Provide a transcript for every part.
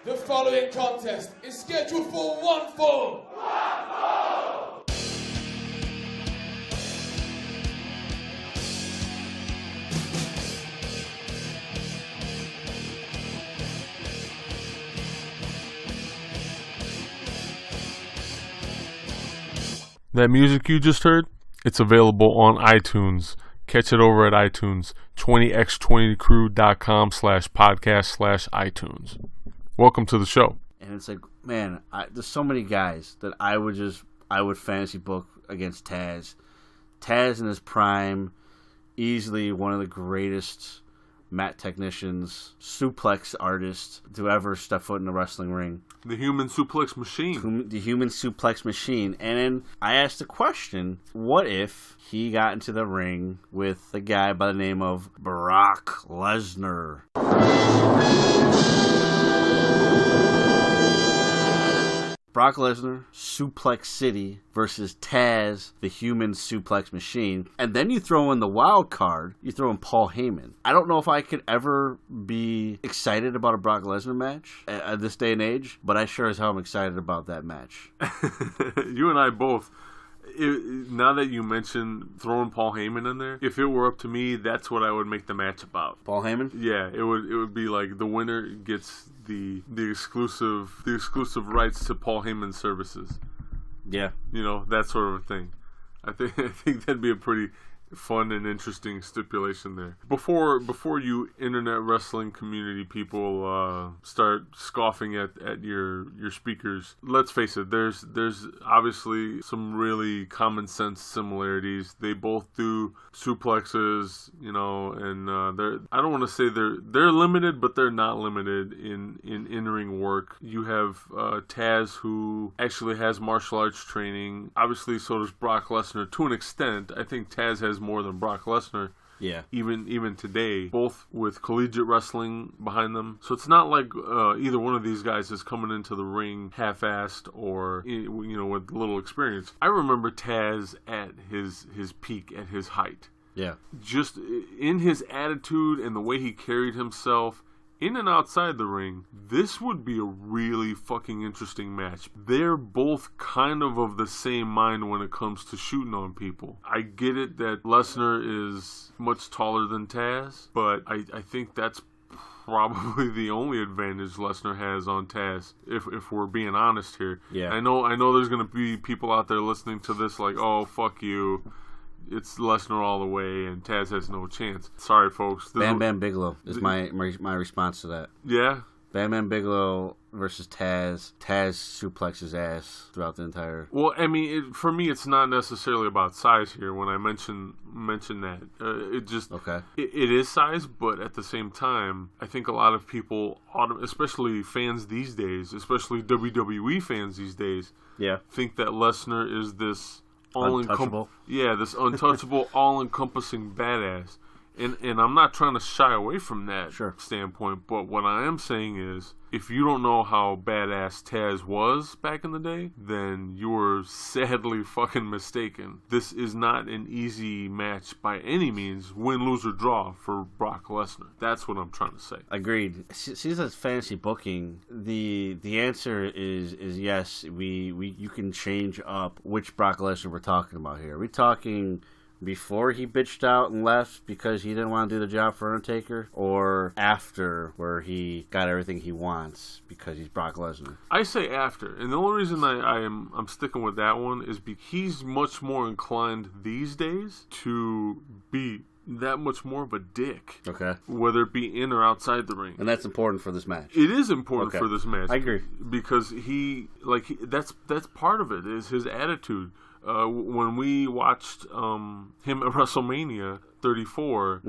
The following contest is scheduled for one fall. That music you just heard, it's available on iTunes. Catch it over at iTunes, 20x20crew.com/podcast/iTunes. Welcome to the show. And it's like, man, there's so many guys that I would fantasy book against Taz. Taz in his prime, easily one of the greatest mat technicians, suplex artists to ever step foot in the wrestling ring. The human suplex machine. The human suplex machine. And then I asked the question, what if he got into the ring with a guy by the name of Brock Lesnar? Brock Lesnar, Suplex City versus Taz, the human suplex machine. And then you throw in the wild card, you throw in Paul Heyman. I don't know if I could ever be excited about a Brock Lesnar match at this day and age, but I sure as hell am excited about that match. You and I both. Now that you mentioned throwing Paul Heyman in there, if it were up to me, that's what I would make the match about. Paul Heyman? Yeah, it would be like the winner gets the exclusive rights to Paul Heyman's services. Yeah, you know, that sort of a thing. I think that'd be a pretty fun and interesting stipulation there. Before you internet wrestling community people start scoffing at your speakers, let's face it, there's obviously some really common sense similarities. They both do suplexes, you know, and I don't want to say they're limited, but they're not limited in in-ring work. You have Taz, who actually has martial arts training. Obviously, so does Brock Lesnar to an extent. I think Taz has more than Brock Lesnar. Yeah. Even today, both with collegiate wrestling behind them. So it's not like either one of these guys is coming into the ring half-assed or, you know, with little experience. I remember Taz at his peak, at his height. Yeah. Just in his attitude and the way he carried himself in and outside the ring, this would be a really fucking interesting match. They're both kind of the same mind when it comes to shooting on people. I get it that Lesnar is much taller than Taz, but I think that's probably the only advantage Lesnar has on Taz, if we're being honest here. Yeah. I know there's going to be people out there listening to this like, oh, fuck you. It's Lesnar all the way, and Taz has no chance. Sorry, folks. Bam Bam Bigelow is my response to that. Yeah? Bam Bam Bigelow versus Taz. Taz suplexes ass throughout the entire... Well, I mean, for me, it's not necessarily about size here when I mention that. It just... Okay. It is size, but at the same time, I think a lot of people, especially fans these days, especially WWE fans these days, yeah, think that Lesnar is this... untouchable. This untouchable, all-encompassing badass. And I'm not trying to shy away from that standpoint, but what I am saying is, if you don't know how badass Taz was back in the day, then you're sadly fucking mistaken. This is not an easy match by any means, win, lose, or draw for Brock Lesnar. That's what I'm trying to say. Agreed. Since that's fantasy booking, the answer is yes. You can change up which Brock Lesnar we're talking about here. Are we talking before he bitched out and left because he didn't want to do the job for Undertaker, or after, where he got everything he wants because he's Brock Lesnar? I say after, and the only reason I'm sticking with that one is because he's much more inclined these days to be that much more of a dick. Okay. Whether it be in or outside the ring. And that's important for this match. It is important for this match. I agree. Because that's part of it, is his attitude. When we watched him at WrestleMania 34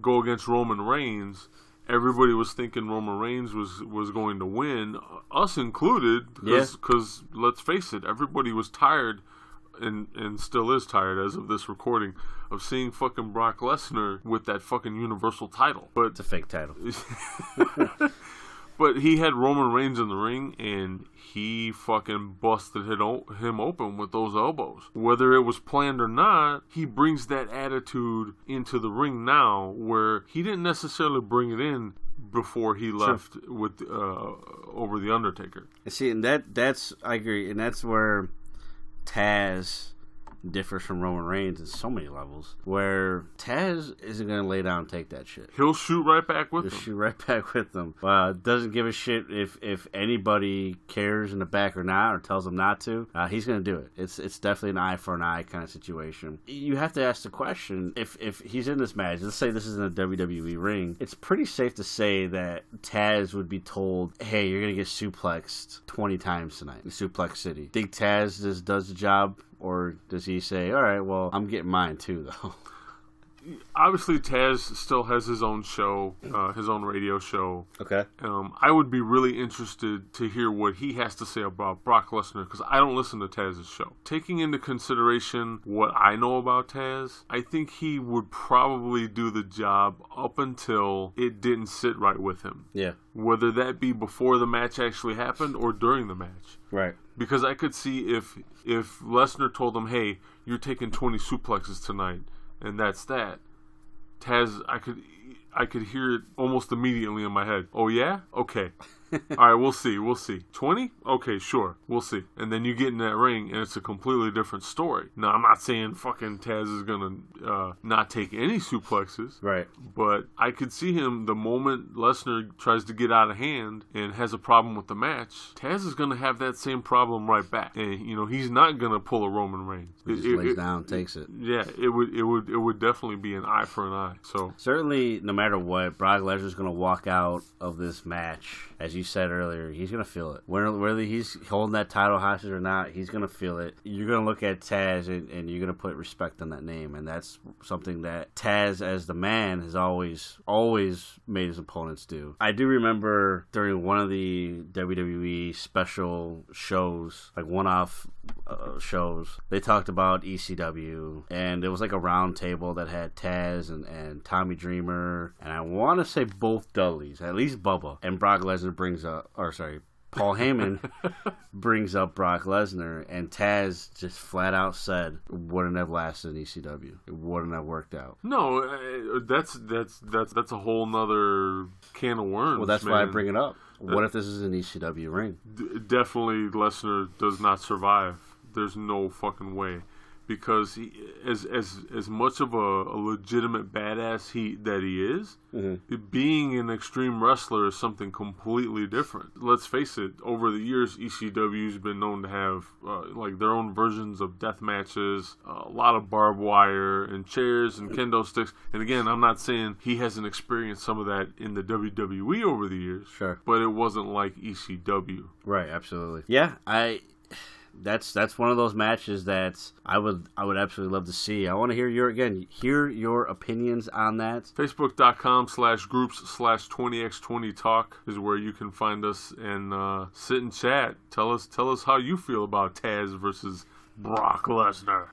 go against Roman Reigns, everybody was thinking Roman Reigns was going to win, us included, because let's face it, everybody was tired, and still is tired as of this recording, of seeing fucking Brock Lesnar with that fucking Universal title. But it's a fake title. But he had Roman Reigns in the ring, and he fucking busted him open with those elbows. Whether it was planned or not, he brings that attitude into the ring now, where he didn't necessarily bring it in before he left with over the Undertaker. See, and that's I agree, and that's where Taz differs from Roman Reigns in so many levels, where Taz isn't going to lay down and take that shit. He'll shoot right back with He'll them. shoot right back with them. Doesn't give a shit if anybody cares in the back or not, or tells him not to. He's going to do it. It's definitely an eye for an eye kind of situation. You have to ask the question, if he's in this match, let's say this is in a WWE ring, it's pretty safe to say that Taz would be told, hey, you're going to get suplexed 20 times tonight in Suplex City. Think Taz just does the job? Or does he say, all right, well, I'm getting mine too, though? Obviously, Taz still has his own show, his own radio show. Okay. I would be really interested to hear what he has to say about Brock Lesnar, because I don't listen to Taz's show. Taking into consideration what I know about Taz, I think he would probably do the job up until it didn't sit right with him. Yeah. Whether that be before the match actually happened or during the match. Right. Because I could see if Lesnar told him, hey, you're taking 20 suplexes tonight, and that's that. Taz, I could hear it almost immediately in my head. Oh yeah? Okay. All right, we'll see. 20? Okay, sure. We'll see. And then you get in that ring, and it's a completely different story. Now, I'm not saying fucking Taz is going to not take any suplexes. Right. But I could see him, the moment Lesnar tries to get out of hand and has a problem with the match, Taz is going to have that same problem right back. And, he's not going to pull a Roman Reigns. He just lays down, takes it. Yeah, it would definitely be an eye for an eye. So certainly, no matter what, Brock Lesnar's going to walk out of this match, as you said earlier, he's going to feel it. Whether he's holding that title hostage or not, he's going to feel it. You're going to look at Taz and you're going to put respect on that name. And that's something that Taz, as the man, has always made his opponents do. I do remember during one of the WWE special shows, like one-off shows, they talked about ECW, and it was like a round table that had Taz and Tommy Dreamer, and I want to say both Dudleys, at least Bubba, and Brock Lesnar Paul Heyman brings up Brock Lesnar, and Taz just flat out said, wouldn't have lasted in ECW. It wouldn't have worked out. No, that's a whole nother can of worms. Well, that's man. why I bring it up. What if this is an ECW ring? Definitely Lesnar does not survive. There's no fucking way. Because he, as much of a legitimate badass that he is, being an extreme wrestler is something completely different. Let's face it, over the years, ECW's been known to have like their own versions of death matches, a lot of barbed wire and chairs and kendo sticks. And again, I'm not saying he hasn't experienced some of that in the WWE over the years. Sure. But it wasn't like ECW. Right, absolutely. Yeah, That's one of those matches that I would absolutely love to see. I want to hear your opinions on that. Facebook.com/groups/20x20talk is where you can find us and sit and chat. Tell us how you feel about Taz versus Brock Lesnar.